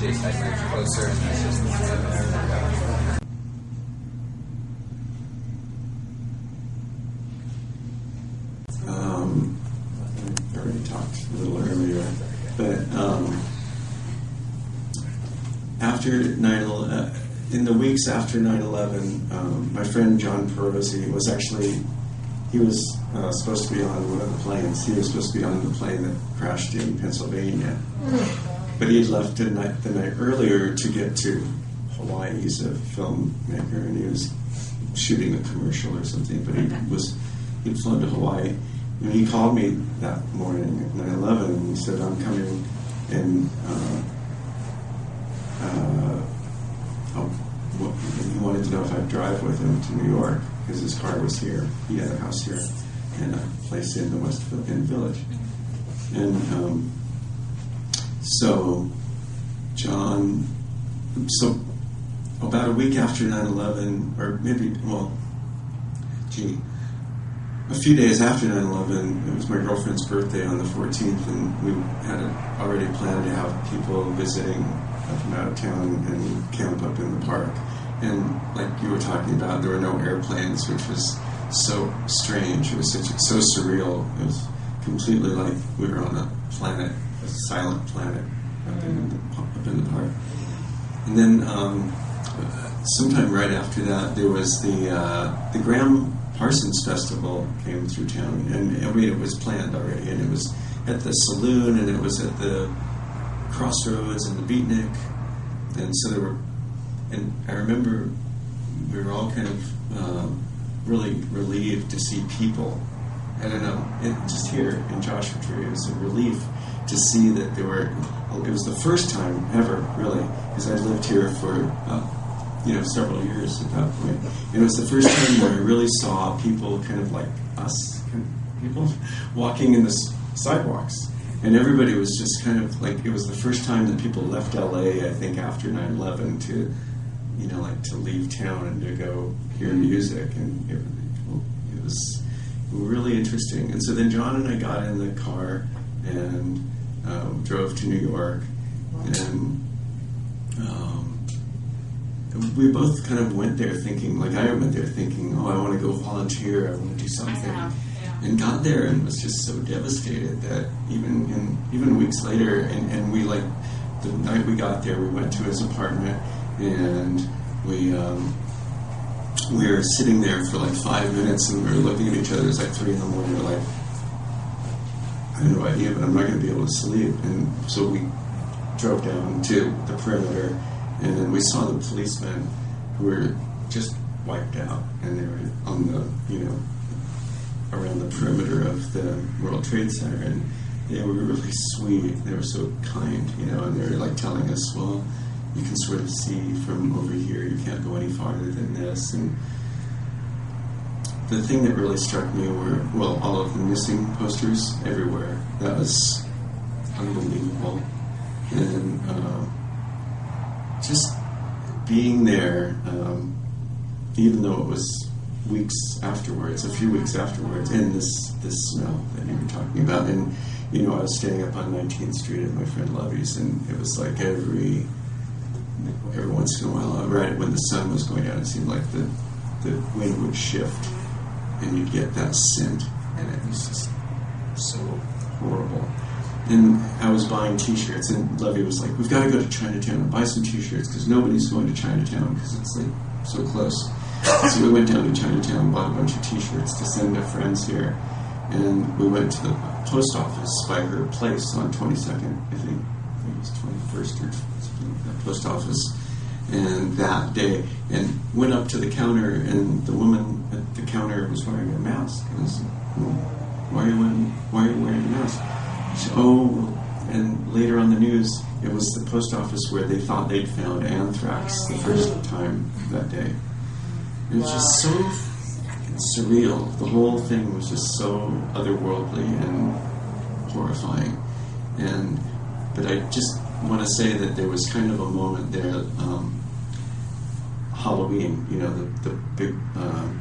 Jason moved closer, and that's just the three of us. I already talked a little earlier, but after 9/11, in the weeks after 9/11, my friend John Perosi was he was supposed to be on one of the planes. He was supposed to be on the plane that crashed in Pennsylvania, but he had left the night earlier to get to Hawaii. He's a filmmaker, and he was shooting a commercial or something, but he'd flown to Hawaii. And he called me that morning at 9/11, and he said, I'm coming, and he wanted to know if I'd drive with him to New York, because his car was here. He had a house here and a place in the West End Village. And so about a week after 9/11, or maybe, a few days after 9/11, it was my girlfriend's birthday on the 14th, and we had already planned to have people visiting from out of town and camp up in the park. And like you were talking about, there were no airplanes, which was so strange. It was so surreal. It was completely like we were on a planet, a silent planet up in the park. And then sometime right after that, there was the Graham Parsons Festival came through town, and I mean, it was planned already, and it was at the saloon, and it was at the Crossroads and the Beatnik, and so and I remember we were all kind of really relieved to see people. I don't know, just here in Joshua Tree, it was a relief to see that it was the first time ever, really, because I lived here for several years at that point. And it was the first time where I really saw people kind of like us, people walking in the sidewalks. And everybody was just kind of like, it was the first time that people left LA, I think, after 9/11 to, to leave town and to go hear music. And it was really interesting. And so then John and I got in the car and drove to New York. And we both kind of went there thinking, like I went there thinking, I want to go volunteer, I want to do something. And got there and was just so devastated that even weeks later, and we, like, the night we got there, we went to his apartment, and we were sitting there for like 5 minutes, and we were looking at each other. It was like 3 a.m. We're like, I have no idea, but I'm not going to be able to sleep. And so we drove down to the perimeter, and then we saw the policemen who were just wiped out, and they were on the, around the perimeter of the World Trade Center, and they were really sweet. They were so kind, and they were like telling us, well, you can sort of see from over here, you can't go any farther than this. And the thing that really struck me were, all of the missing posters everywhere. That was unbelievable. And just being there, even though it was a few weeks afterwards, and this smell that you were talking about. And, I was staying up on 19th Street at my friend Lovey's, and it was like every once in a while, right when the sun was going down, it seemed like the wind would shift, and you'd get that scent, and it was just so horrible. And I was buying T-shirts, and Lovey was like, we've got to go to Chinatown and buy some T-shirts, because nobody's going to Chinatown, because it's like so close. So we went down to Chinatown, bought a bunch of T-shirts to send to friends here, and we went to the post office by her place on 22nd, I think it was 21st or something, that post office, and that day, and went up to the counter, and the woman at the counter was wearing a mask. And I was like, why are you wearing a mask? She said, and later on the news, it was the post office where they thought they'd found anthrax the first time that day. It was just so surreal. The whole thing was just so otherworldly and horrifying. But I just want to say that there was kind of a moment there, Halloween, the big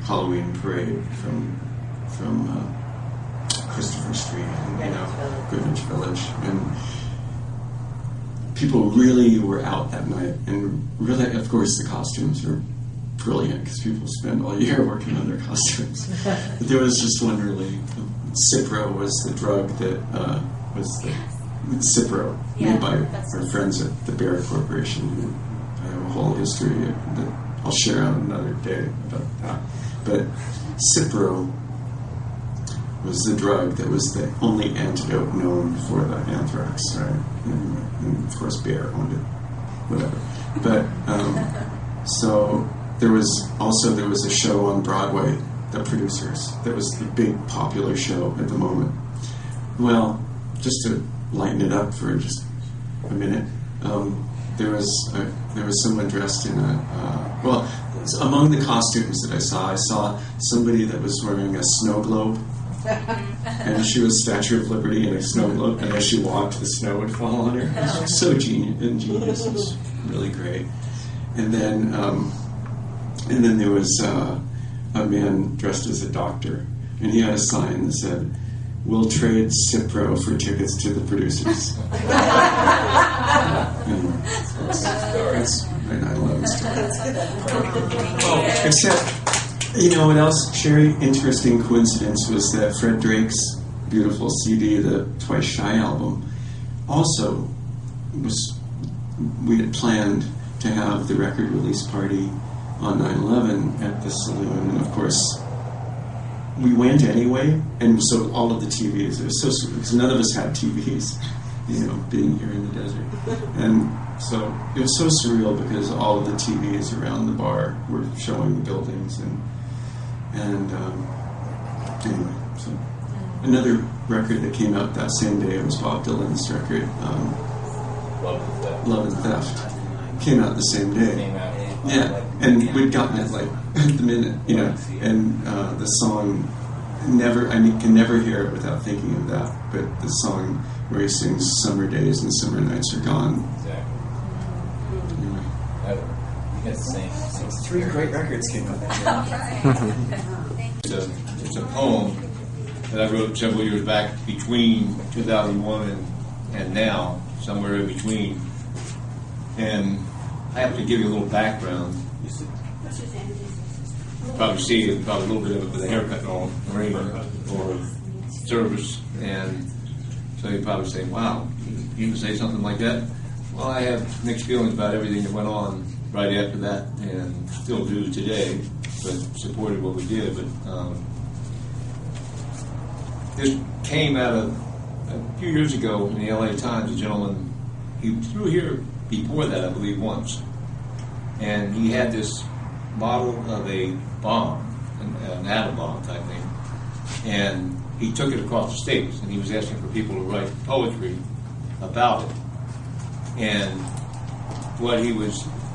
Halloween parade from Christopher Street and Greenwich Village, and people really were out that night, and really, of course, the costumes are brilliant because people spend all year working on their costumes. But there was just one really. Cipro was the drug that was the Cipro made by our friends at the Bayer Corporation. I have a whole history that I'll share on another day about that. But Cipro was the drug that was the only antidote known for the anthrax, right? And of course, Bayer owned it, whatever. But so there was a show on Broadway, The Producers. That was the big popular show at the moment. Well, just to lighten it up for just a minute, there was someone dressed in among the costumes that I saw somebody that was wearing a snow globe, and she was Statue of Liberty in a snow globe, and as she walked, the snow would fall on her. It was so ingenious. It was really great. And then there was a man dressed as a doctor, and he had a sign that said, "We'll trade Cipro for tickets to the Producers." Anyway, that's my 9/11 story. Except, you know what else, Sherry? Interesting coincidence was that Fred Drake's beautiful CD, the Twice Shy album, also we had planned to have the record release party on 9/11 at the Saloon, and of course we went anyway, and so all of the TVs, it was so sweet because none of us had TVs, being here in the desert, and so it was so surreal because all of the TVs around the bar were showing the buildings, and anyway, so another record that came out that same day was Bob Dylan's record, Love and Theft. Came out the same day. Yeah, and we'd gotten it like at the minute, and the song can never hear it without thinking of that. But the song where he sings "Summer days and summer nights are gone." Exactly. Anyway. You got the same. 3 great records came out that day. It's a poem that I wrote several years back between 2001 and now, somewhere in between. And I have to give you a little background. You probably see it, probably a little bit of it with a haircut on, arraignment or service. And so you probably say, wow, you can say something like that? Well, I have mixed feelings about everything that went on right after that, and still do today, but supported what we did. But this came out of a few years ago in the LA Times. A gentleman, he threw here before that, I believe, once, and he had this model of a bomb, an atom bomb type thing, and he took it across the states, and he was asking for people to write poetry about it. And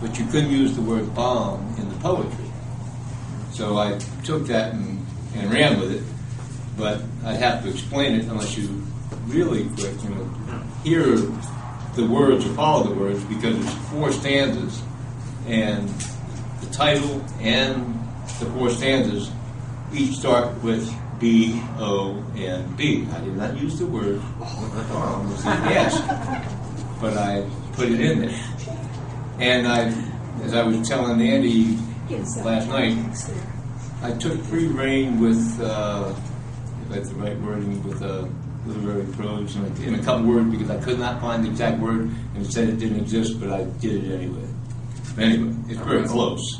but you couldn't use the word bomb in the poetry. So I took that and ran with it, but I'd have to explain it unless you really quick, hear the words or follow the words, because it's 4 stanzas, and the title and the 4 stanzas each start with B, O, and B. I did not use the word bomb as he asked, but I put it in there. And as I was telling Andy last night, I took free reign with, if that's the right wording, with literary prose in a couple words, because I could not find the exact word, and it said it didn't exist, but I did it anyway. Anyway, it's very close,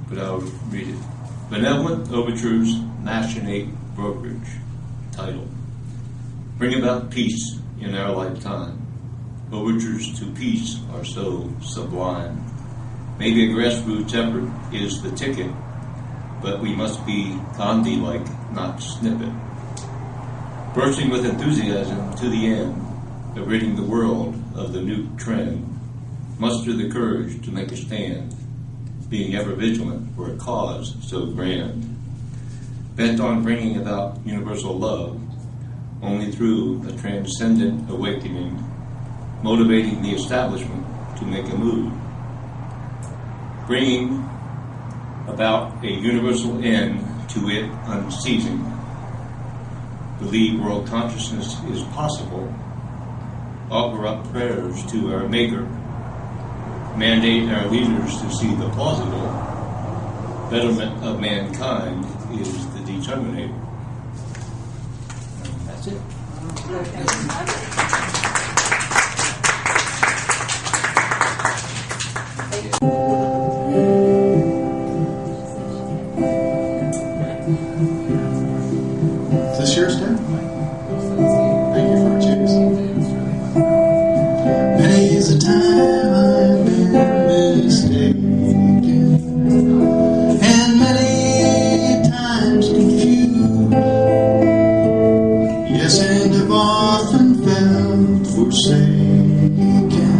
but I'll read it. Benevolent Overtures, Machinate Brokerage. Title: Bring about peace in our lifetime. Overtures to peace are so sublime. Maybe a grassroots effort is the ticket, but we must be Gandhi-like, not snippet. Bursting with enthusiasm to the end of ridding the world of the nuke trend. Muster the courage to make a stand, being ever vigilant for a cause so grand. Bent on bringing about universal love, only through a transcendent awakening, motivating the establishment to make a move. Bringing about a universal end to it unceasing. Believe world consciousness is possible, offer up prayers to our Maker, mandate our leaders to see the plausible betterment of mankind is the determinator. And that's it. Is this yours, Dan? Thank you for a chance. Many's the time I've been mistaken, and many times confused. Yes, and I've often felt forsaken,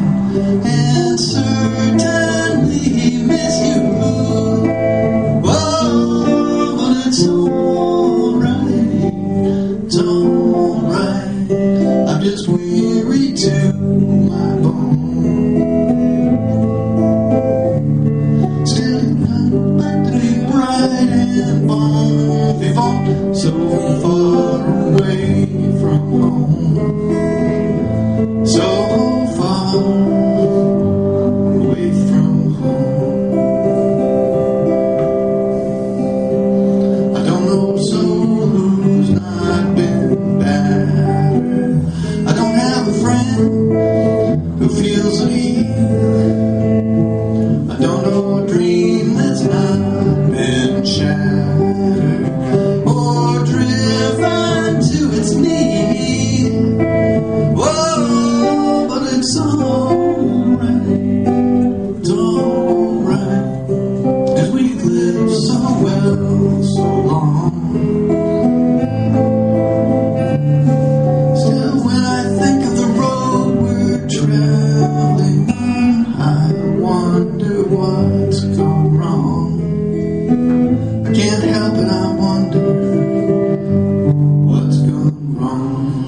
and certainly misused. Oh, but it's alright, it's alright. I'm just weary to my bone. Still, I'd like to be bright and bon vivant, so far away from home, so far away from home. I don't know someone who's not been battered. I don't have a friend who feels at ease. I don't know a dream that's not been shattered or driven to its knees. Whoa, but it's alright, it's alright, 'cause we've lived so well, so long. Still, when I think of the road we're traveling on, I wonder what's gone wrong. I can't help it, I wonder what's gone wrong.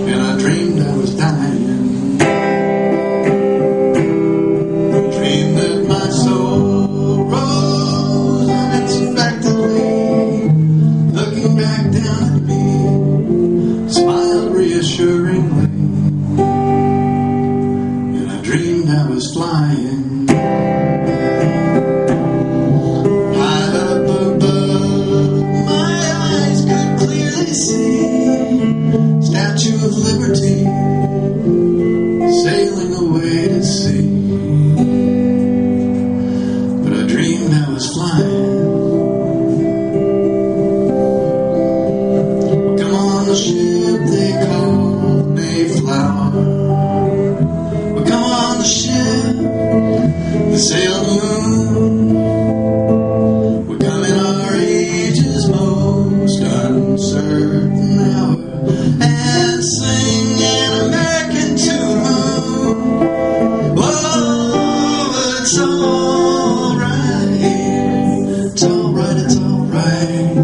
And I dreamed I was dying, dreamed that my soul rose unexpectedly, looking back down at me, smiled reassuringly. And I dreamed I was flying high up above. My eyes could clearly see Statue of Liberty sailing away to sea. But I dreamed I was flying. Come on the ship they call Mayflower. Well, come on the ship that sailed the moon. We're coming our age's most uncertain hour and sing an American tune. Whoa, but it's alright, it's alright, it's alright.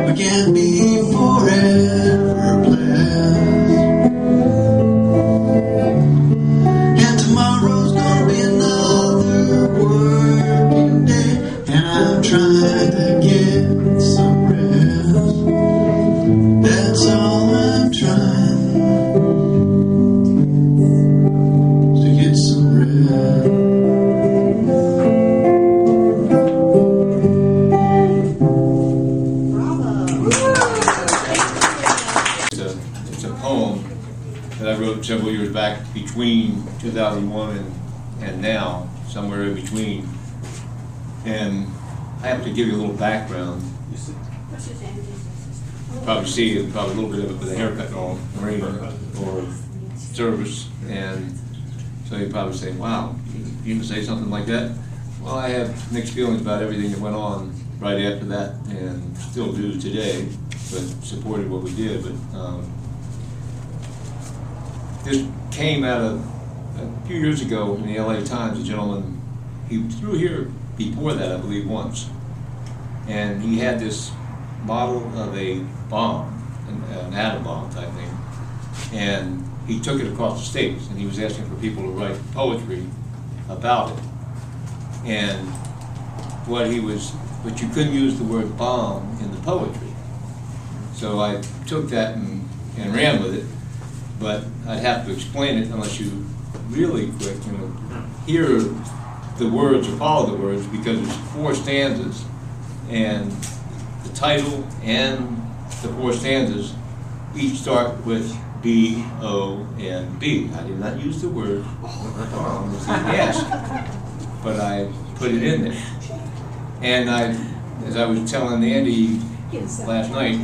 We can't be forever blessed. And tomorrow's gonna be another working day, and I'm trying to get some rest. That's all I'm trying, to get some rest. It's a poem that I wrote several years back between 2001 and now, somewhere in between. And I have to give you a little background. Probably see it, probably a little bit of it with a haircut on, marina or service. And so you probably say, wow, you can say something like that? Well, I have mixed feelings about everything that went on right after that, and still do today, but supported what we did. But this came out of a few years ago in the LA Times. A gentleman, he was through here before that, I believe, once, and he had this model of a bomb, an atom bomb type thing, and he took it across the states, and he was asking for people to write poetry about it. And but you couldn't use the word bomb in the poetry. So I took that and and ran with it, but I'd have to explain it unless you really quick, hear the words or follow the words, because there's 4 stanzas, and the title and the 4 stanzas each start with B, O, and B. I did not use the word as he asked, but I put it in there. And as I was telling Andy last night,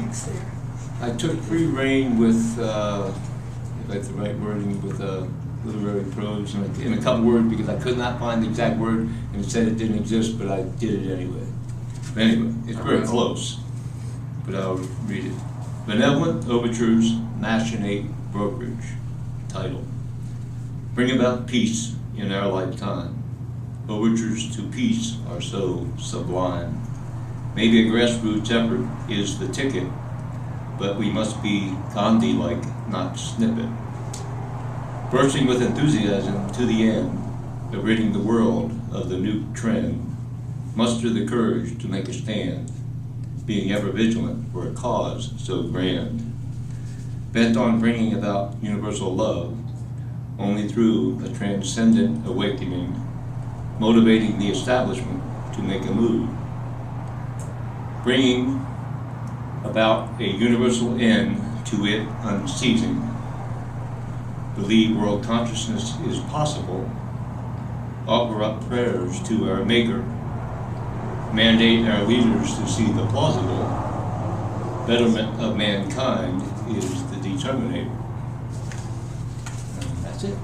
I took free reign with, if that's the right wording, with literary prose in a couple words, because I could not find the exact word, and it said it didn't exist, but I did it anyway. But anyway, it's very close, but I'll read it. Benevolent Overtures, Machinate Brokerage. Title. Bring about peace in our lifetime. Overtures to peace are so sublime. Maybe a grassroots effort is the ticket, but we must be Gandhi-like, not snippet. Bursting with enthusiasm to the end of ridding the world of the nuke trend, muster the courage to make a stand, being ever vigilant for a cause so grand. Bent on bringing about universal love, only through a transcendent awakening, motivating the establishment to make a move. Bringing about a universal end to it unceasing. Believe world consciousness is possible. Offer up prayers to our Maker. Mandate our leaders to see the plausible. Betterment of mankind is the determinator. And that's it.